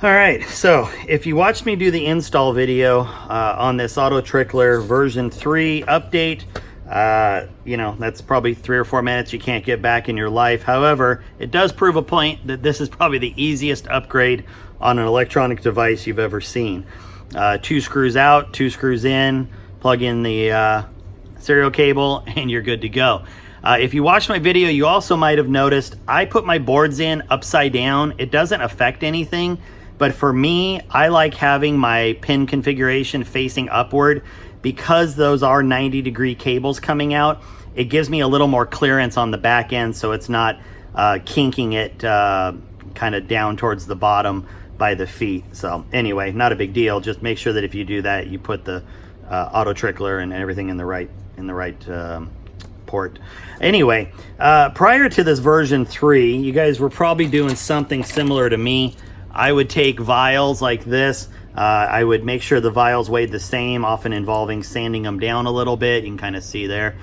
All right, so if you watched me do the install video on this AutoTrickler version 3 update, you know, that's probably 3 or 4 minutes you can't get back in your life. However, it does prove a point that this is probably the easiest upgrade on an electronic device you've ever seen. 2 screws out, 2 screws in, plug in the serial cable, and you're good to go. If you watched my video, you also might have noticed I put my boards in upside down. It doesn't affect anything. But for me, I like having my pin configuration facing upward because those are 90-degree cables coming out. It gives me a little more clearance on the back end so it's not kinking it kind of down towards the bottom by the feet. So anyway, not a big deal. Just make sure that if you do that, you put the AutoTrickler and everything in the right port. Anyway, prior to this version 3, you guys were probably doing something similar to me. I would take vials like this. I would make sure the vials weighed the same, often involving sanding them down a little bit. You can kind of see there.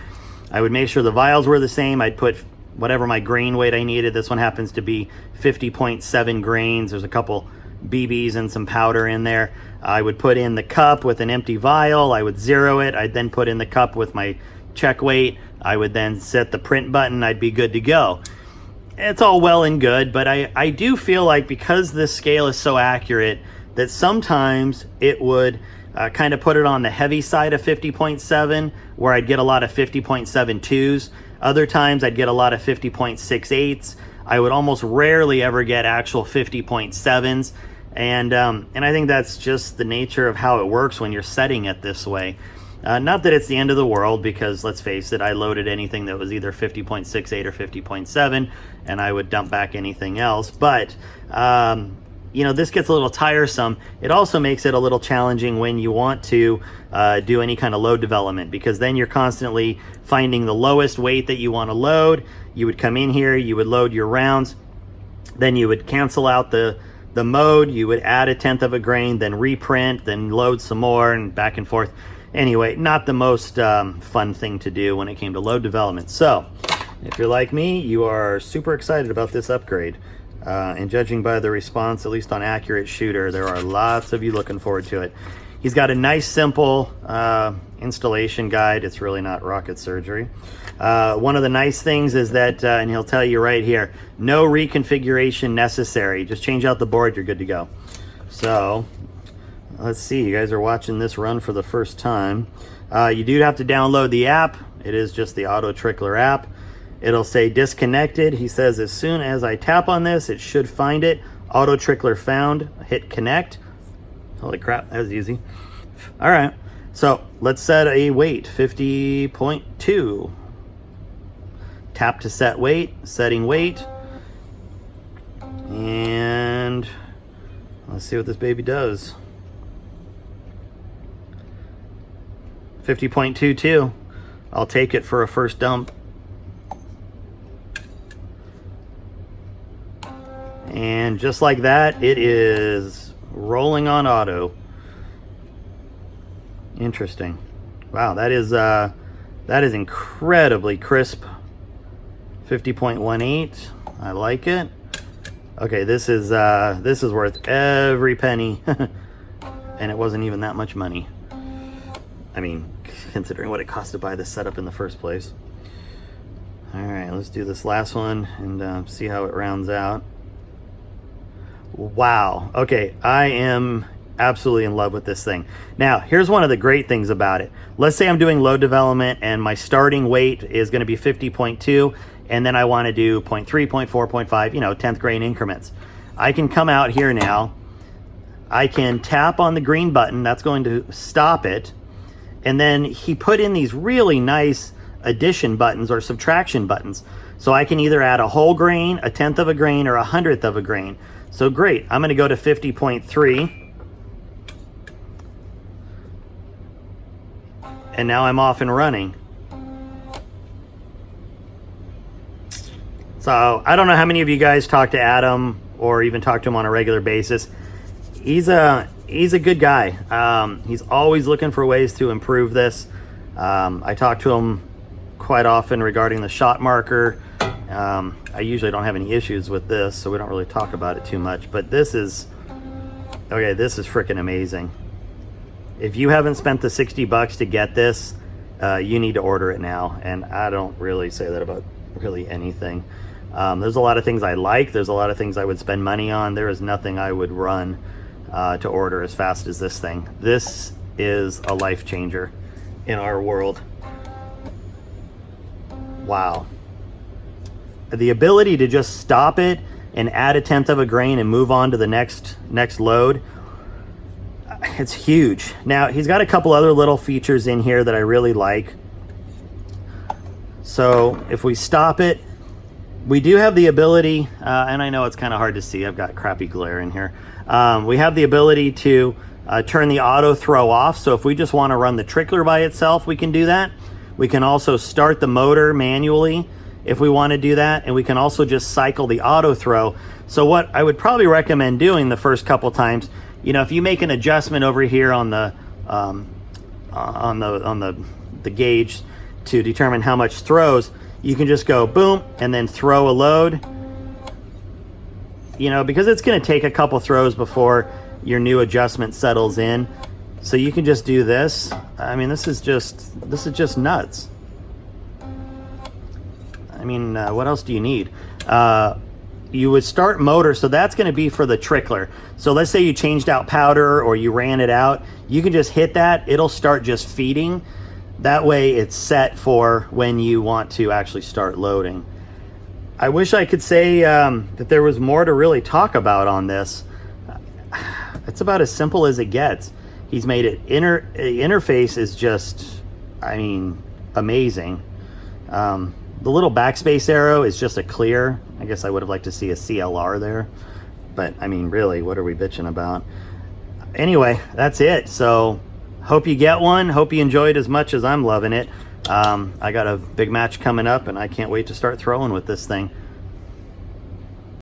I would make sure the vials were the same. I'd put whatever my grain weight I needed. This one happens to be 50.7 grains. There's a couple BBs and some powder in there. I would put in the cup with an empty vial. I would zero it. I'd then put in the cup with my check weight. I would then set the print button. I'd be good to go. It's all well and good, but I do feel like because this scale is so accurate that sometimes it would kind of put it on the heavy side of 50.7, where I'd get a lot of 50.72s. Other times I'd get a lot of 50.68s. I would almost rarely ever get actual 50.7s. And I think that's just the nature of how it works when you're setting it this way. Not that it's the end of the world, because let's face it, I loaded anything that was either 50.68 or 50.7, and I would dump back anything else. But, you know, this gets a little tiresome. It also makes it a little challenging when you want to do any kind of load development, because then you're constantly finding the lowest weight that you want to load. You would come in here, you would load your rounds, then you would cancel out the mode, you would add 1/10 of a grain, then reprint, then load some more, and back and forth. Anyway, not the most fun thing to do when it came to load development. So, if you're like me, you are super excited about this upgrade. And judging by the response, at least on Accurate Shooter, there are lots of you looking forward to it. He's got a nice, simple installation guide. It's really not rocket surgery. One of the nice things is that, and he'll tell you right here, no reconfiguration necessary. Just change out the board, you're good to go. So, let's see, you guys are watching this run for the first time. You do have to download the app. It is just the AutoTrickler app. It'll say disconnected. He says as soon as I tap on this, it should find it. AutoTrickler found. Hit connect. Holy crap, that was easy. All right, so let's set a weight, 50.2. Tap to set weight, setting weight. And let's see what this baby does. 50.22. I'll take it for a first dump. And just like that, it is rolling on auto. Interesting. Wow, that is incredibly crisp. 50.18. I like it. Okay, this is worth every penny. And it wasn't even that much money. I mean, considering what it cost to buy this setup in the first place. All right, let's do this last one and see how it rounds out. Wow. Okay, I am absolutely in love with this thing. Now, here's one of the great things about it. Let's say I'm doing load development and my starting weight is going to be 50.2, and then I want to do 0.3, 0.4, 0.5, you know, 10th grain increments. I can come out here now. I can tap on the green button. That's going to stop it. And then he put in these really nice addition buttons or subtraction buttons. So I can either add a whole grain, 1/10 of a grain, or 100th of a grain. So great, I'm gonna go to 50.3. And now I'm off and running. So I don't know how many of you guys talk to Adam or even talk to him on a regular basis. He's a good guy. He's always looking for ways to improve this. I talk to him quite often regarding the shot marker. I usually don't have any issues with this, so we don't really talk about it too much. But this is Okay, this is freaking amazing. If you haven't spent the 60 bucks to get this, you need to order it now. And I don't really say that about really anything. There's a lot of things I like. There's a lot of things I would spend money on. There is nothing I would run to order as fast as this thing. This is a life changer in our world. Wow. The ability to just stop it and add a tenth of a grain and move on to the next load, it's huge. Now, he's got a couple other little features in here that I really like. So if we stop it, we do have the ability, and I know it's kind of hard to see, I've got crappy glare in here. We have the ability to turn the auto throw off. So if we just want to run the trickler by itself, we can do that. We can also start the motor manually if we want to do that. And we can also just cycle the auto throw. So what I would probably recommend doing the first couple times, you know, if you make an adjustment over here on the gauge to determine how much throws, you can just go boom and then throw a load. You know, because it's going to take a couple throws before your new adjustment settles in. So you can just do this. I mean, this is just nuts. I mean, what else do you need? You would start motor, so that's going to be for the trickler. So let's say you changed out powder or you ran it out. You can just hit that. It'll start just feeding. That way it's set for when you want to actually start loading. I wish I could say that there was more to really talk about on this. It's about as simple as it gets. He's made it, interface is just, I mean, amazing. The little backspace arrow is just a clear. I guess I would have liked to see a CLR there. But, I mean, really, what are we bitching about? Anyway, that's it. So, hope you get one. Hope you enjoy it as much as I'm loving it. I got a big match coming up, and I can't wait to start throwing with this thing.